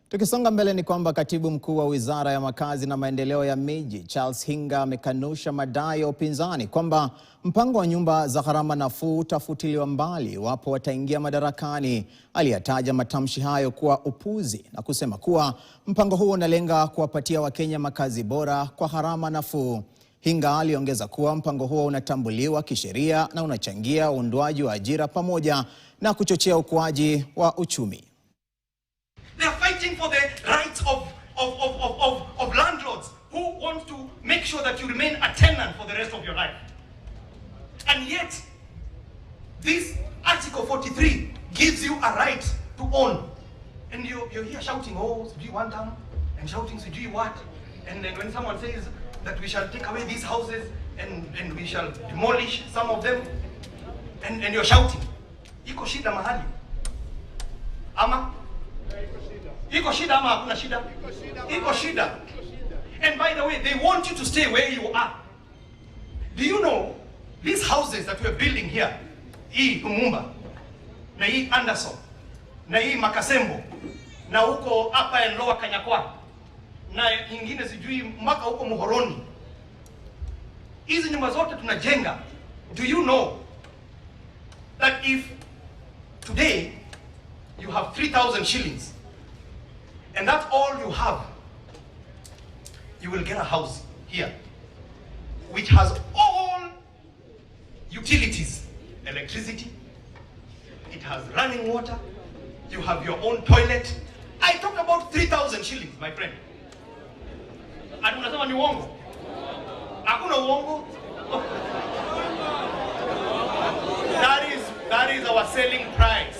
Tukisonga mbele ni kwamba katibu mkuu wa Wizara ya Makazi na Maendeleo ya Miji Charles Hinga amekanusha madai ya upinzani kwamba mpango wa nyumba za gharama nafuu utafutiliwa mbali iwapo wataingia madarakani. Aliyataja matamshi hayo kuwa upuzi na kusema kuwa mpango huo unalenga kuwapatia Wakenya makazi bora kwa gharama nafuu. Hinga aliongeza kuwa mpango huo unatambuliwa kisheria na unachangia uundwaji wa ajira pamoja na kuchochea ukuaji wa uchumi. They are fighting for the rights of landlords who want to make sure that you remain a tenant for the rest of your life. And yet, this Article 43 gives you a right to own. And you're here shouting, oh, do you want them? And shouting, do you what? And then when someone says that we shall take away these houses and we shall demolish some of them, and you're shouting, iko shida mahali? Ama? Iko shida ama hakuna shida? Iko shida. And by the way, they want you to stay where you are. Do you know these houses that we're building here, hii Lumumba, na hii Anderson, na hii Makasembo, na huko hapa en Lower Kanyakwa, na nyingine sijui mpaka huko Muhoroni. Hizi nyumba zote tunajenga. Do you know that if today you have 3,000 shillings and that's all you have, you will get a house here which has all utilities, electricity, it has running water, you have your own toilet. I talked about 3,000 shillings, my friend. And unasema ni uongo? Hakuna uongo? That is our selling price.